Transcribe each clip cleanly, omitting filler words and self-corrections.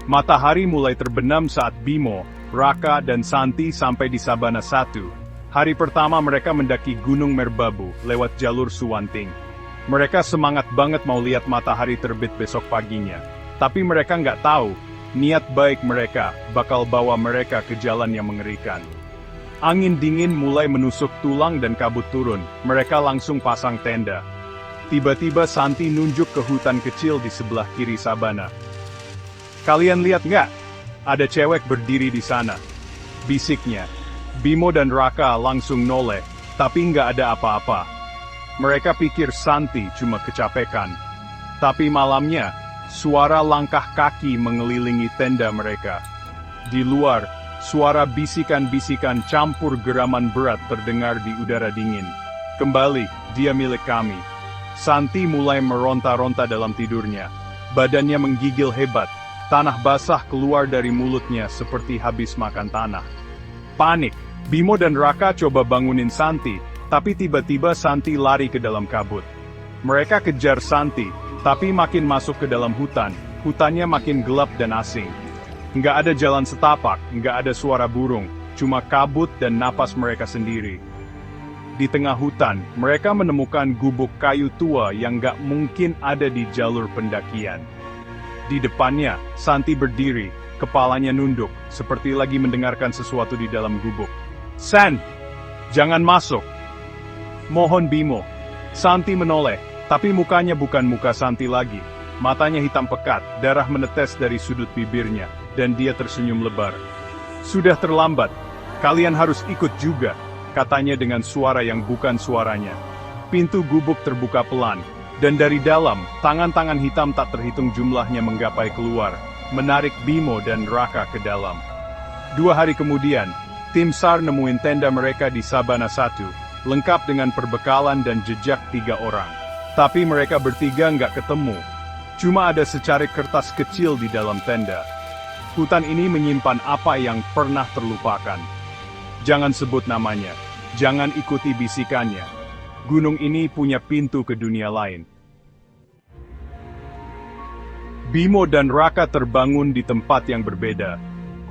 Matahari mulai terbenam saat Bimo, Raka dan Santi sampai di Sabana 1. Hari pertama mereka mendaki Gunung Merbabu lewat jalur Suwanting. Mereka semangat banget mau lihat matahari terbit besok paginya. Tapi mereka nggak tahu, niat baik mereka bakal bawa mereka ke jalan yang mengerikan. Angin dingin mulai menusuk tulang dan kabut turun, mereka langsung pasang tenda. Tiba-tiba Santi nunjuk ke hutan kecil di sebelah kiri Sabana. "Kalian lihat nggak? Ada cewek berdiri di sana," bisiknya. Bimo dan Raka langsung noleh, tapi nggak ada apa-apa. Mereka pikir Santi cuma kecapekan. Tapi malamnya, suara langkah kaki mengelilingi tenda mereka. Di luar, suara bisikan-bisikan campur geraman berat terdengar di udara dingin. "Kembali, dia milik kami." Santi mulai meronta-ronta dalam tidurnya. Badannya menggigil hebat. Tanah basah keluar dari mulutnya seperti habis makan tanah. Panik, Bimo dan Raka coba bangunin Santi, tapi tiba-tiba Santi lari ke dalam kabut. Mereka kejar Santi, tapi makin masuk ke dalam hutan, hutannya makin gelap dan asing. Nggak ada jalan setapak, nggak ada suara burung, cuma kabut dan napas mereka sendiri. Di tengah hutan, mereka menemukan gubuk kayu tua yang nggak mungkin ada di jalur pendakian. Di depannya, Santi berdiri, kepalanya nunduk, seperti lagi mendengarkan sesuatu di dalam gubuk. "San, jangan masuk!" "Mohon Bimo." Santi menoleh, tapi mukanya bukan muka Santi lagi. Matanya hitam pekat, darah menetes dari sudut bibirnya, dan dia tersenyum lebar. "Sudah terlambat, kalian harus ikut juga," katanya dengan suara yang bukan suaranya. Pintu gubuk terbuka pelan. Dan dari dalam, tangan-tangan hitam tak terhitung jumlahnya menggapai keluar, menarik Bimo dan Raka ke dalam. 2 hari kemudian, tim SAR nemuin tenda mereka di Sabana 1, lengkap dengan perbekalan dan jejak 3 orang. Tapi mereka bertiga nggak ketemu. Cuma ada secarik kertas kecil di dalam tenda. Hutan ini menyimpan apa yang pernah terlupakan. Jangan sebut namanya. Jangan ikuti bisikannya. Gunung ini punya pintu ke dunia lain. Bimo dan Raka terbangun di tempat yang berbeda.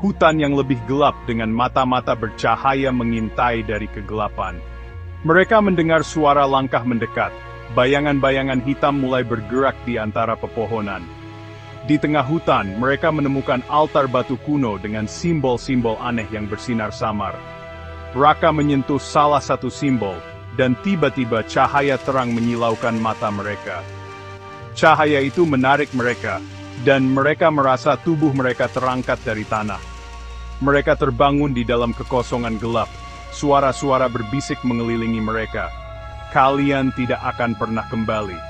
Hutan yang lebih gelap dengan mata-mata bercahaya mengintai dari kegelapan. Mereka mendengar suara langkah mendekat. Bayangan-bayangan hitam mulai bergerak di antara pepohonan. Di tengah hutan, mereka menemukan altar batu kuno dengan simbol-simbol aneh yang bersinar samar. Raka menyentuh salah satu simbol, dan tiba-tiba cahaya terang menyilaukan mata mereka. Cahaya itu menarik mereka, dan mereka merasa tubuh mereka terangkat dari tanah. Mereka terbangun di dalam kekosongan gelap. Suara-suara berbisik mengelilingi mereka. "Kalian tidak akan pernah kembali."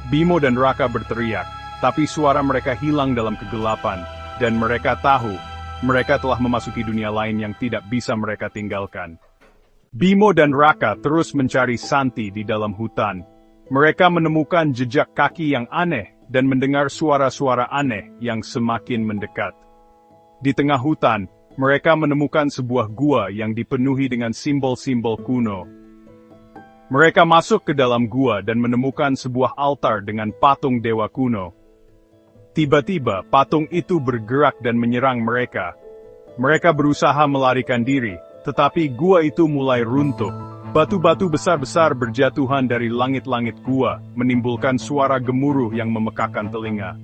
Bimo dan Raka berteriak, tapi suara mereka hilang dalam kegelapan, dan mereka tahu, mereka telah memasuki dunia lain yang tidak bisa mereka tinggalkan. Bimo dan Raka terus mencari Santi di dalam hutan. Mereka menemukan jejak kaki yang aneh dan mendengar suara-suara aneh yang semakin mendekat. Di tengah hutan, mereka menemukan sebuah gua yang dipenuhi dengan simbol-simbol kuno. Mereka masuk ke dalam gua dan menemukan sebuah altar dengan patung dewa kuno. Tiba-tiba, patung itu bergerak dan menyerang mereka. Mereka berusaha melarikan diri, tetapi gua itu mulai runtuh. Batu-batu besar-besar berjatuhan dari langit-langit gua, menimbulkan suara gemuruh yang memekakkan telinga.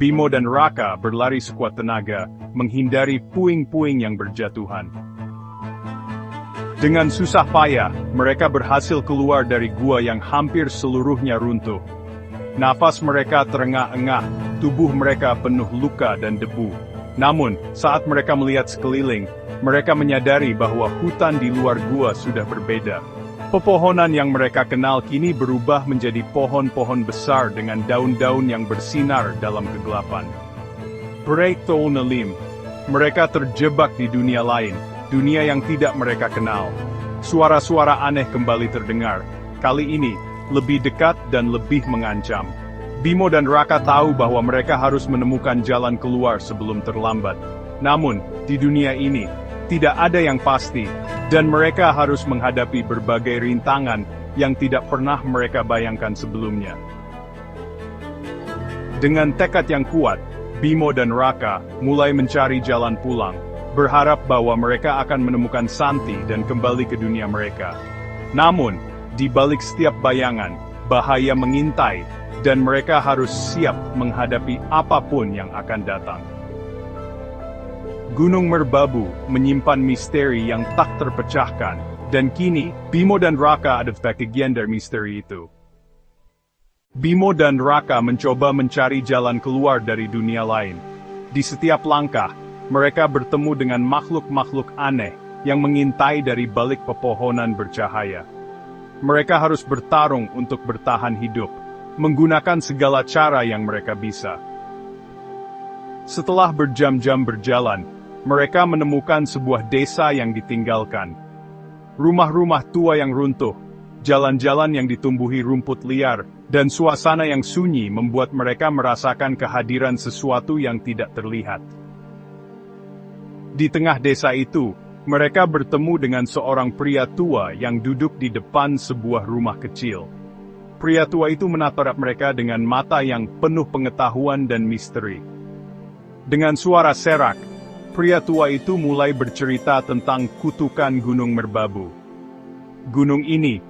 Bimo dan Raka berlari sekuat tenaga, menghindari puing-puing yang berjatuhan. Dengan susah payah, mereka berhasil keluar dari gua yang hampir seluruhnya runtuh. Nafas mereka terengah-engah, tubuh mereka penuh luka dan debu. Namun, saat mereka melihat sekeliling, mereka menyadari bahwa hutan di luar gua sudah berbeda. Pepohonan yang mereka kenal kini berubah menjadi pohon-pohon besar dengan daun-daun yang bersinar dalam kegelapan. Breakthrough Nalim. Mereka terjebak di dunia lain, dunia yang tidak mereka kenal. Suara-suara aneh kembali terdengar, kali ini lebih dekat dan lebih mengancam. Bimo dan Raka tahu bahwa mereka harus menemukan jalan keluar sebelum terlambat. Namun, di dunia ini, tidak ada yang pasti, dan mereka harus menghadapi berbagai rintangan yang tidak pernah mereka bayangkan sebelumnya. Dengan tekad yang kuat, Bimo dan Raka mulai mencari jalan pulang, berharap bahwa mereka akan menemukan Santi dan kembali ke dunia mereka. Namun, di balik setiap bayangan, bahaya mengintai, dan mereka harus siap menghadapi apapun yang akan datang. Gunung Merbabu menyimpan misteri yang tak terpecahkan, dan kini, Bimo dan Raka ada bagian dari misteri itu. Bimo dan Raka mencoba mencari jalan keluar dari dunia lain. Di setiap langkah, mereka bertemu dengan makhluk-makhluk aneh yang mengintai dari balik pepohonan bercahaya. Mereka harus bertarung untuk bertahan hidup, menggunakan segala cara yang mereka bisa. Setelah berjam-jam berjalan, mereka menemukan sebuah desa yang ditinggalkan. Rumah-rumah tua yang runtuh, jalan-jalan yang ditumbuhi rumput liar, dan suasana yang sunyi membuat mereka merasakan kehadiran sesuatu yang tidak terlihat. Di tengah desa itu, mereka bertemu dengan seorang pria tua yang duduk di depan sebuah rumah kecil. Pria tua itu menatap mereka dengan mata yang penuh pengetahuan dan misteri. Dengan suara serak, pria tua itu mulai bercerita tentang kutukan Gunung Merbabu. Gunung ini,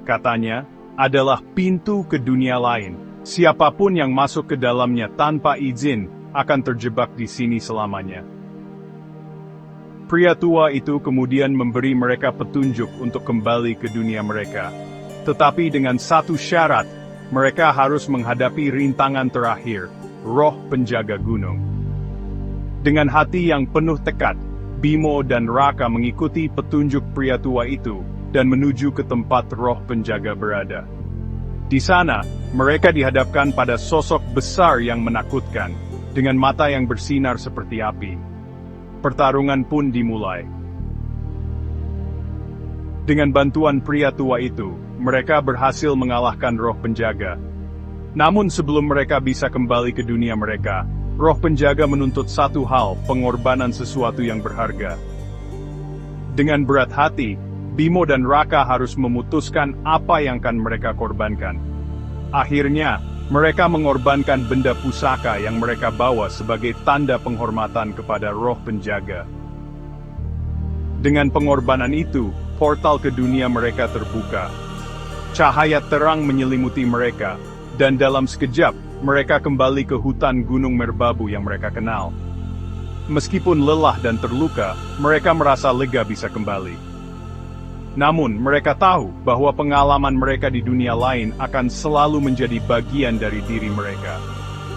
katanya, adalah pintu ke dunia lain. Siapapun yang masuk ke dalamnya tanpa izin akan terjebak di sini selamanya. Pria tua itu kemudian memberi mereka petunjuk untuk kembali ke dunia mereka. Tetapi dengan satu syarat, mereka harus menghadapi rintangan terakhir, roh penjaga gunung. Dengan hati yang penuh tekad, Bimo dan Raka mengikuti petunjuk pria tua itu dan menuju ke tempat roh penjaga berada. Di sana, mereka dihadapkan pada sosok besar yang menakutkan, dengan mata yang bersinar seperti api. Pertarungan pun dimulai. Dengan bantuan pria tua itu, mereka berhasil mengalahkan roh penjaga. Namun sebelum mereka bisa kembali ke dunia mereka, roh penjaga menuntut satu hal, pengorbanan sesuatu yang berharga. Dengan berat hati, Bimo dan Raka harus memutuskan apa yang akan mereka korbankan. Akhirnya, mereka mengorbankan benda pusaka yang mereka bawa sebagai tanda penghormatan kepada roh penjaga. Dengan pengorbanan itu, portal ke dunia mereka terbuka. Cahaya terang menyelimuti mereka, dan dalam sekejap, mereka kembali ke hutan Gunung Merbabu yang mereka kenal. Meskipun lelah dan terluka, mereka merasa lega bisa kembali. Namun, mereka tahu bahwa pengalaman mereka di dunia lain akan selalu menjadi bagian dari diri mereka.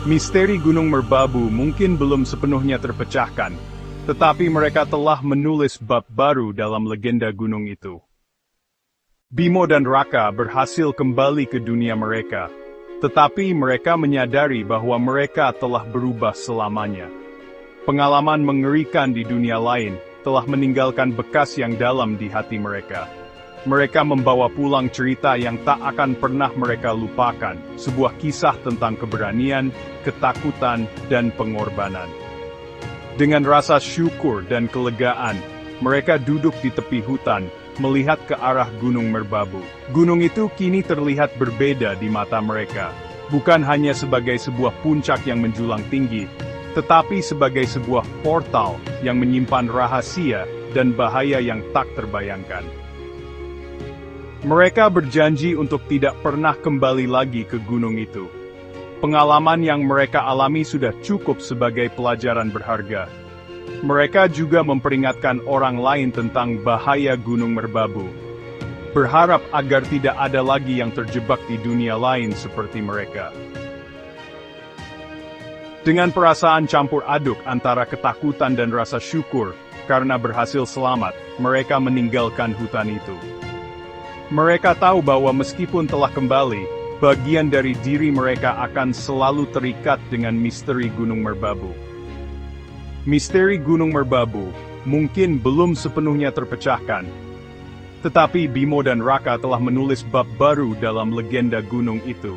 Misteri Gunung Merbabu mungkin belum sepenuhnya terpecahkan, tetapi mereka telah menulis bab baru dalam legenda gunung itu. Bimo dan Raka berhasil kembali ke dunia mereka, tetapi mereka menyadari bahwa mereka telah berubah selamanya. Pengalaman mengerikan di dunia lain telah meninggalkan bekas yang dalam di hati mereka. Mereka membawa pulang cerita yang tak akan pernah mereka lupakan, sebuah kisah tentang keberanian, ketakutan, dan pengorbanan. Dengan rasa syukur dan kelegaan, mereka duduk di tepi hutan, melihat ke arah Gunung Merbabu. Gunung itu kini terlihat berbeda di mata mereka, bukan hanya sebagai sebuah puncak yang menjulang tinggi, tetapi sebagai sebuah portal yang menyimpan rahasia dan bahaya yang tak terbayangkan. Mereka berjanji untuk tidak pernah kembali lagi ke gunung itu. Pengalaman yang mereka alami sudah cukup sebagai pelajaran berharga. Mereka juga memperingatkan orang lain tentang bahaya Gunung Merbabu, berharap agar tidak ada lagi yang terjebak di dunia lain seperti mereka. Dengan perasaan campur aduk antara ketakutan dan rasa syukur, karena berhasil selamat, mereka meninggalkan hutan itu. Mereka tahu bahwa meskipun telah kembali, bagian dari diri mereka akan selalu terikat dengan misteri Gunung Merbabu. Misteri Gunung Merbabu mungkin belum sepenuhnya terpecahkan, tetapi Bimo dan Raka telah menulis bab baru dalam legenda gunung itu.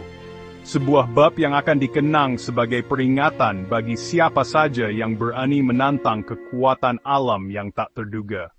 Sebuah bab yang akan dikenang sebagai peringatan bagi siapa saja yang berani menantang kekuatan alam yang tak terduga.